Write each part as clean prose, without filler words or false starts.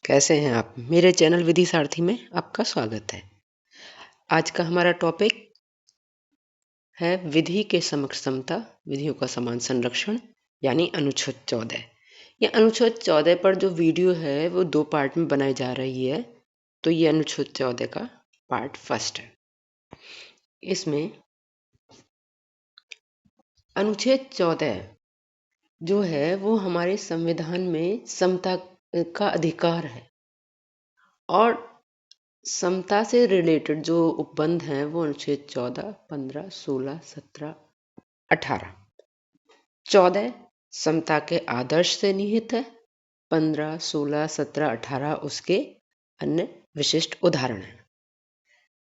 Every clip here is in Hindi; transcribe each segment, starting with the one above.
कैसे हैं आप? मेरे चैनल विधि सारथी में आपका स्वागत है। आज का हमारा टॉपिक है विधि के समक्ष समता, विधियों का समान संरक्षण यानी अनुच्छेद 14। ये अनुच्छेद 14 पर जो वीडियो है वो 2 पार्ट में बनाई जा रही है। तो ये अनुच्छेद 14 का पार्ट फर्स्ट है। इसमें अनुच्छेद 14 जो है वो हमारे संविधान में समता का अधिकार है और समता से रिलेटेड जो उपबंध हैं वो अनुच्छेद 14, 15, 16, 17, 18। 14 समता के आदर्श से निहित है। 15, 16, 17, 18 उसके अन्य विशिष्ट उदाहरण हैं।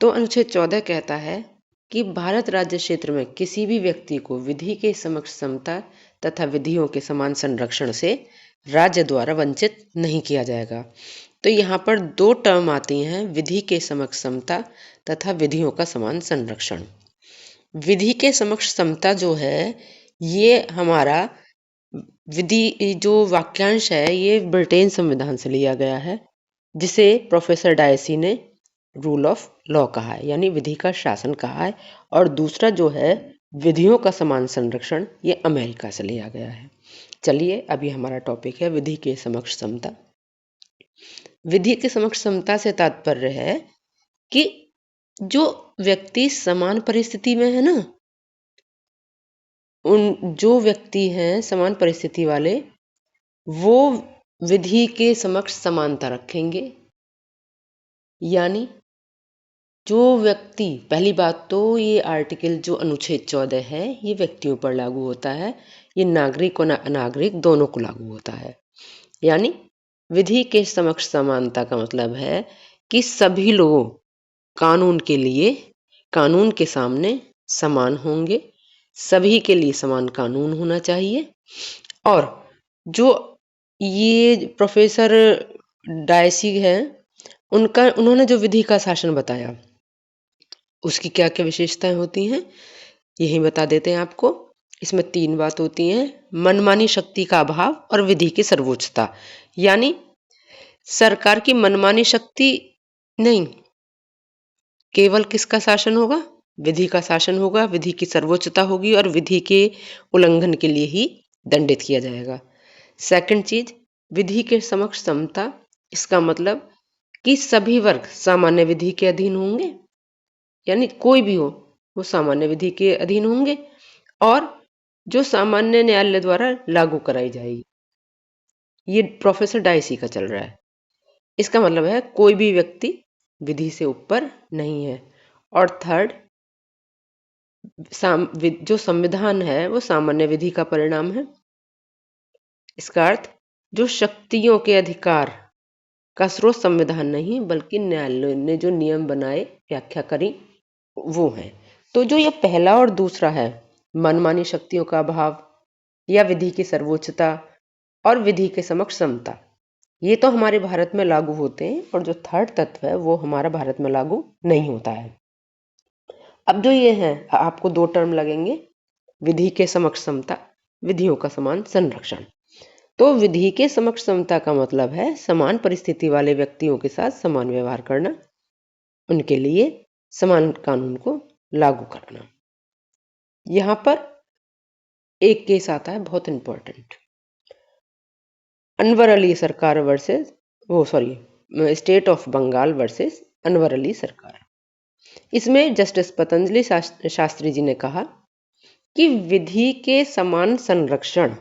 तो अनुच्छेद 14 कहता है कि भारत राज्य क्षेत्र में किसी भी व्यक्ति को विधि के समक्ष समता तथा विधियों के समान संरक्षण से राज्य द्वारा वंचित नहीं किया जाएगा। तो यहाँ पर 2 टर्म आती हैं, विधि के समक्ष समता तथा विधियों का समान संरक्षण। विधि के समक्ष समता जो है ये हमारा विधि जो वाक्यांश है ये ब्रिटेन संविधान से लिया गया है, जिसे प्रोफेसर डायसी ने रूल ऑफ लॉ कहा है यानी विधि का शासन कहा है। और दूसरा जो है विधियों का समान संरक्षण ये अमेरिका से लिया गया है। चलिए अभी हमारा टॉपिक है विधि के समक्ष समता। विधि के समक्ष समता से तात्पर्य है कि जो व्यक्ति समान परिस्थिति में है ना, उन जो व्यक्ति हैं समान परिस्थिति वाले वो विधि के समक्ष समानता रखेंगे। यानी जो व्यक्ति, पहली बात तो ये आर्टिकल जो अनुच्छेद 14 है ये व्यक्तियों पर लागू होता है, ये नागरिक और अनागरिक दोनों को लागू होता है। यानी विधि के समक्ष समानता का मतलब है कि सभी लोग कानून के लिए, कानून के सामने समान होंगे, सभी के लिए समान कानून होना चाहिए। और जो ये प्रोफेसर डायसी है उन्होंने जो विधि का शासन बताया उसकी क्या क्या विशेषताएं होती हैं यही बता देते हैं आपको। इसमें 3 बात होती हैं, मनमानी शक्ति का अभाव और विधि की सर्वोच्चता। यानी सरकार की मनमानी शक्ति नहीं, केवल किसका शासन होगा? विधि का शासन होगा, विधि की सर्वोच्चता होगी और विधि के उल्लंघन के लिए ही दंडित किया जाएगा। सेकंड चीज, विधि के समक्ष समता, इसका मतलब कि सभी वर्ग सामान्य विधि के अधीन होंगे, यानी कोई भी हो वो सामान्य विधि के अधीन होंगे और जो सामान्य न्यायालय द्वारा लागू कराई जाएगी। ये प्रोफेसर डायसी का चल रहा है। इसका मतलब है कोई भी व्यक्ति विधि से ऊपर नहीं है। और थर्ड, जो संविधान है वो सामान्य विधि का परिणाम है। इसका अर्थ जो शक्तियों के अधिकार का स्रोत संविधान नहीं बल्कि न्यायालय ने जो नियम बनाए, व्याख्या करी, वो है। तो जो ये पहला और दूसरा है, मनमानी शक्तियों का अभाव या विधि की सर्वोच्चता और विधि के समक्ष समता, ये तो हमारे भारत में लागू होते हैं और जो थर्ड तत्व है वो हमारा भारत में लागू नहीं होता है। अब जो ये है आपको 2 टर्म लगेंगे, विधि के समक्ष समता, विधियों का समान संरक्षण। तो विधि के समक्ष समता का मतलब है समान परिस्थिति वाले व्यक्तियों के साथ समान व्यवहार करना, उनके लिए समान कानून को लागू करना। यहां पर एक केस आता है बहुत important, Anwar Ali Sarkar versus state of Bengal versus Anwar Ali Sarkar. इसमें जस्टिस पतंजलि शास्त्री जी ने कहा कि विधि के समान संरक्षण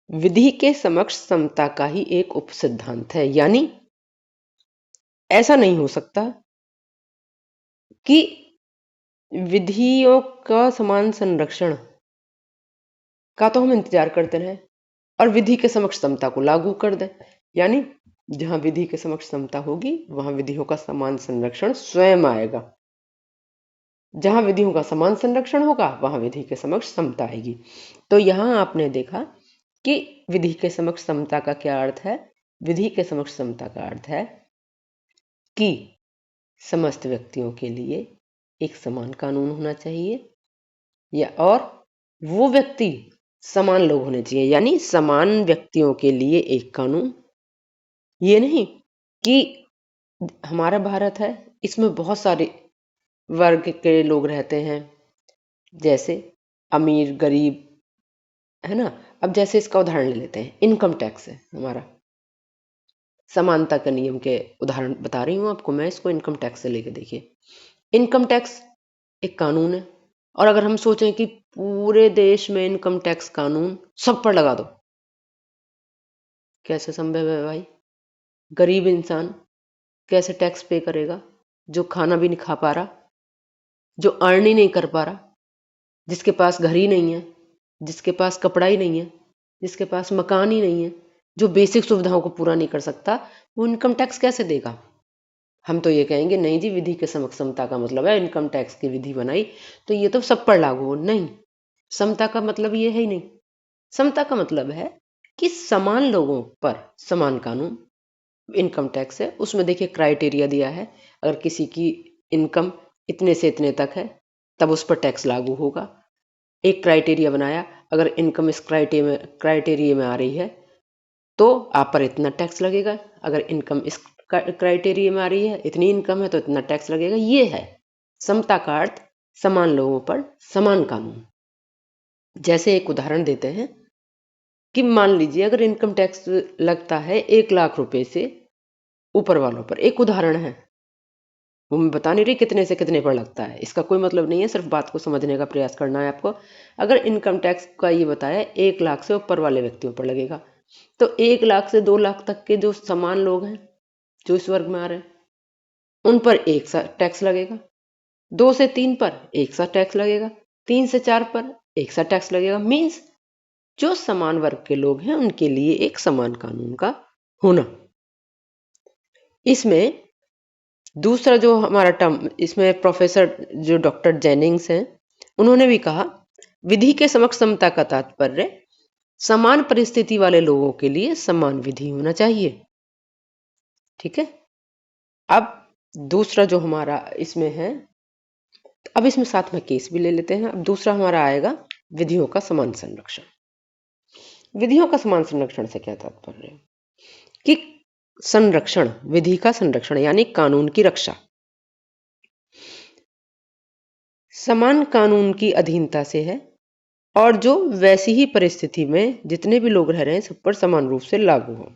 विधि के समक्ष समता का ही एक उपसिद्धांत है। यानी ऐसा नहीं हो सकता कि विधियों का समान संरक्षण का तो हम इंतजार करते रहें और विधि के समक्ष समता को लागू कर दें। यानी जहां विधि के समक्ष समता होगी वहां विधियों का समान संरक्षण स्वयं आएगा, जहां विधियों का समान संरक्षण होगा वहां विधि के समक्ष समता आएगी। तो यहां आपने देखा कि विधि के समक्ष समता का क्या अर्थ है। विधि के समक्ष समता का अर्थ है कि समस्त व्यक्तियों के लिए एक समान कानून होना चाहिए, या और वो व्यक्ति समान लोग होने चाहिए, यानी समान व्यक्तियों के लिए एक कानून, ये नहीं कि हमारा भारत है, इसमें बहुत सारे वर्ग के लोग रहते हैं, जैसे अमीर गरीब, है ना। अब जैसे इसका उदाहरण ले लेते हैं, इनकम टैक्स है हमारा, समानता का नियम के उदाहरण बता रही हूँ आपको मैं, इसको इनकम टैक्स से लेके देखिए। इनकम टैक्स एक कानून है, और अगर हम सोचें कि पूरे देश में इनकम टैक्स कानून सब पर लगा दो, कैसे संभव है भाई? गरीब इंसान कैसे टैक्स पे करेगा, जो खाना भी नहीं खा पा रहा, जो अर्न ही नहीं कर पा रहा, जिसके पास घर ही नहीं है, जिसके पास कपड़ा ही नहीं है, जिसके पास मकान ही नहीं है, जो बेसिक सुविधाओं को पूरा नहीं कर सकता, वो इनकम टैक्स कैसे देगा? हम तो ये कहेंगे नहीं जी, विधि के समक्ष समता का मतलब है, इनकम टैक्स की विधि बनाई तो ये तो सब पर लागू हो। नहीं, समता का मतलब ये है ही नहीं। समता का मतलब है कि समान लोगों पर समान कानून। इनकम टैक्स है, उसमें देखिए क्राइटेरिया दिया है, अगर किसी की इनकम इतने से इतने तक है तब उस पर टैक्स लागू होगा। एक क्राइटेरिया बनाया, अगर इनकम इस क्राइटेरिया में आ रही है तो आप पर इतना टैक्स लगेगा, अगर इनकम इस क्राइटेरिया में आ रही है, इतनी इनकम है तो इतना टैक्स लगेगा। ये है समता का अर्थ, समान लोगों पर समान कानून। जैसे एक उदाहरण देते हैं कि मान लीजिए अगर इनकम टैक्स लगता है 1 लाख रुपए से ऊपर वालों पर, एक उदाहरण है, वो मैं बता नहीं रही कितने से कितने पर लगता है, इसका कोई मतलब नहीं है, सिर्फ बात को समझने का प्रयास करना है आपको। अगर इनकम टैक्स का ये बताया 1 लाख से ऊपर वाले व्यक्तियों पर लगेगा, तो 1 लाख से 2 लाख तक के जो समान लोग हैं, जो इस वर्ग में आ रहे हैं, उन पर एक सा टैक्स लगेगा। 2 से 3 पर एक सा टैक्स लगेगा। 3 से 4 पर एक सा टैक्स लगेगा। मीन्स जो समान वर्ग के लोग हैं उनके लिए एक समान कानून का होना। इसमें दूसरा जो हमारा टर्म, इसमें प्रोफेसर जो डॉक्टर जेनिंग्स हैं, उन्होंने भी कहा विधि के समक्ष समता का तात्पर्य समान परिस्थिति वाले लोगों के लिए समान विधि होना चाहिए। ठीक है। अब दूसरा जो हमारा इसमें है, अब इसमें साथ में केस भी ले लेते हैं। अब दूसरा हमारा आएगा विधियों का समान संरक्षण। विधियों का समान संरक्षण से क्या तात्पर्य है कि संरक्षण, विधि का संरक्षण यानी कानून की रक्षा समान कानून की अधीनता से है, और जो वैसी ही परिस्थिति में जितने भी लोग रह रहे हैं सब पर समान रूप से लागू हो,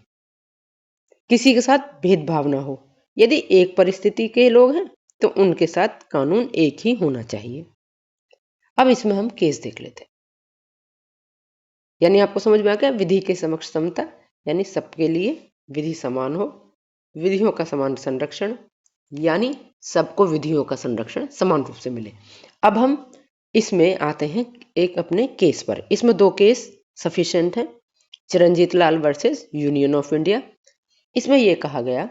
किसी के साथ भेदभाव ना हो। यदि एक परिस्थिति के लोग हैं तो उनके साथ कानून एक ही होना चाहिए। अब इसमें हम केस देख लेते हैं। यानी आपको समझ में आ गया, विधि के समक्ष समता यानी सबके लिए विधि समान हो, विधियों का समान संरक्षण यानी सबको विधियों का संरक्षण समान रूप से मिले। अब हम इसमें आते हैं एक अपने केस पर। इसमें 2 केस सफिशिएंट है, चिरंजीत लाल वर्सेस यूनियन ऑफ इंडिया। इसमें यह कहा गया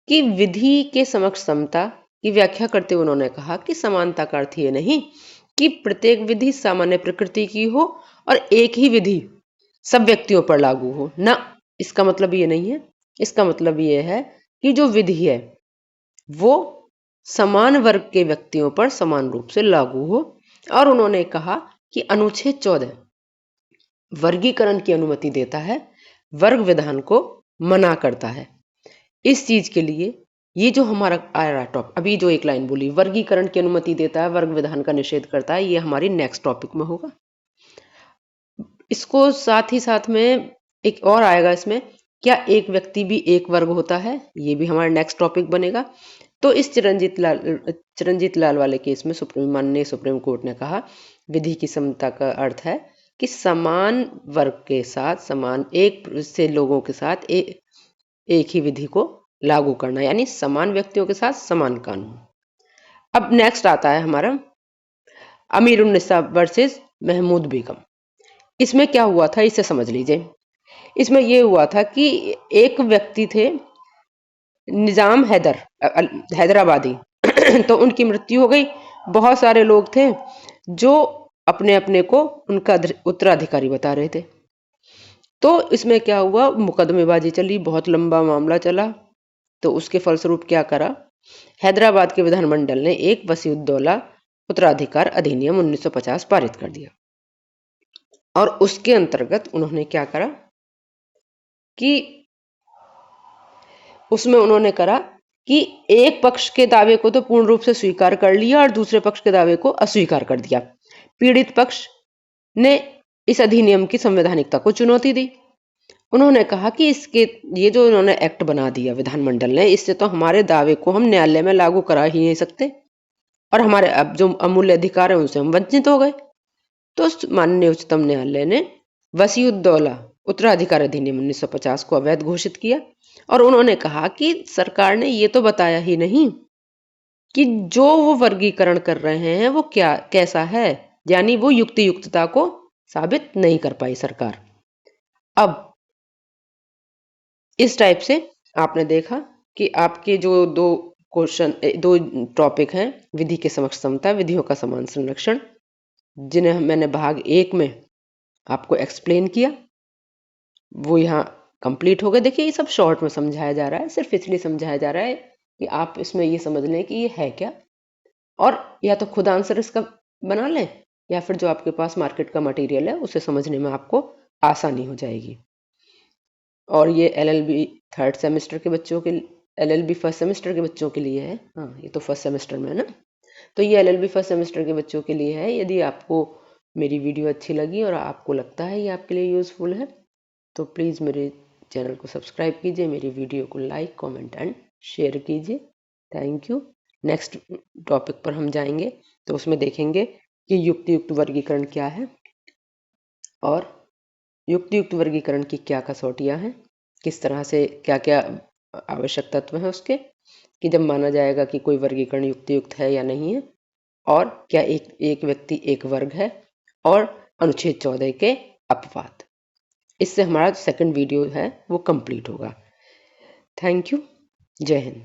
कि विधि के समक्ष समता की व्याख्या करते हुए उन्होंने कहा कि समानता का अर्थ ये नहीं कि प्रत्येक विधि सामान्य प्रकृति की हो और एक ही विधि सब व्यक्तियों पर लागू हो ना। इसका मतलब ये नहीं है। इसका मतलब ये है कि जो विधि है वो समान वर्ग के व्यक्तियों पर समान रूप से लागू हो। और उन्होंने कहा कि अनुच्छेद 14 वर्गीकरण की अनुमति देता है, वर्ग विधान को मना करता है। इस चीज के लिए ये जो हमारा आया टॉपिक, अभी जो एक लाइन बोली, वर्गीकरण की अनुमति देता है, वर्ग विधान का निषेध करता है, ये हमारी नेक्स्ट टॉपिक में होगा। इसको साथ ही साथ में एक और आएगा इसमें, क्या एक व्यक्ति भी एक वर्ग होता है, ये भी हमारा नेक्स्ट टॉपिक बनेगा। तो इस चिरंजीत लाल वाले केस में माननीय सुप्रीम कोर्ट ने कहा विधि की समता का अर्थ है कि समान वर्ग के साथ, समान एक से लोगों के साथ एक ही विधि को लागू करना, यानी समान व्यक्तियों के साथ समान कानून। अब नेक्स्ट आता है हमारा अमीर उन्निसा वर्सेस महमूद बेगम। इसमें क्या हुआ था इसे समझ लीजिए। इसमें यह हुआ था कि एक व्यक्ति थे निजाम हैदराबादी तो उनकी मृत्यु हो गई। बहुत सारे लोग थे जो अपने अपने को उनका उत्तराधिकारी बता रहे थे। तो इसमें क्या हुआ, मुकदमेबाजी चली, बहुत लंबा मामला चला। तो उसके फलस्वरूप क्या करा, हैदराबाद के विधानमंडल ने एक वसीउद्दौला उत्तराधिकार अधिनियम 1950 पारित कर दिया। और उसके अंतर्गत उन्होंने क्या करा कि उसमें उन्होंने करा कि एक पक्ष के दावे को तो पूर्ण रूप से स्वीकार कर लिया और दूसरे पक्ष के दावे को अस्वीकार कर दिया। पीड़ित पक्ष ने इस अधिनियम की संवैधानिकता को चुनौती दी। उन्होंने कहा कि इसके ये जो उन्होंने एक्ट बना दिया विधानमंडल ने, इससे तो हमारे दावे को हम न्यायालय में लागू करा ही नहीं सकते और हमारे अब जो अमूल्य अधिकार है उनसे हम वंचित हो गए। तो माननीय उच्चतम न्यायालय ने वसीउद्दौला उत्तराधिकार अधिनियम 1950 को अवैध घोषित किया और उन्होंने कहा कि सरकार ने ये तो बताया ही नहीं कि जो वो वर्गीकरण कर रहे हैं वो क्या कैसा है, यानी वो युक्ति युक्तता को साबित नहीं कर पाई सरकार। अब इस टाइप से आपने देखा कि आपके जो दो टॉपिक हैं, विधि के समक्ष समता, विधियों का समान संरक्षण, जिन्हें मैंने भाग 1 में आपको एक्सप्लेन किया, वो यहाँ कंप्लीट हो गए। देखिए ये सब शॉर्ट में समझाया जा रहा है, सिर्फ इसलिए समझाया जा रहा है कि आप इसमें ये समझ लें कि ये है क्या, और या तो खुद आंसर इसका बना लें या फिर जो आपके पास मार्केट का मटेरियल है उसे समझने में आपको आसानी हो जाएगी। और ये LLB थर्ड सेमेस्टर के बच्चों के, LLB फर्स्ट सेमेस्टर के बच्चों के लिए है। हाँ, ये तो फर्स्ट सेमेस्टर में है ना, तो ये LLB फर्स्ट सेमेस्टर के बच्चों के लिए है। यदि आपको मेरी वीडियो अच्छी लगी और आपको लगता है ये आपके लिए यूज़फुल है तो प्लीज़ मेरे चैनल को सब्सक्राइब कीजिए, मेरी वीडियो को लाइक, कमेंट एंड शेयर कीजिए। Thank you. नेक्स्ट टॉपिक पर हम जाएंगे तो उसमें देखेंगे कि युक्त वर्गीकरण क्या है और युक्त वर्गीकरण की क्या कसौटियाँ हैं, किस तरह से क्या क्या आवश्यक तत्व हैं उसके, कि जब माना जाएगा कि कोई वर्गीकरण युक्त है या नहीं है, और क्या एक व्यक्ति एक वर्ग है, और अनुच्छेद 14 के अपवाद। इससे हमारा सेकंड वीडियो है वो कंप्लीट होगा। Thank you. जय हिंद।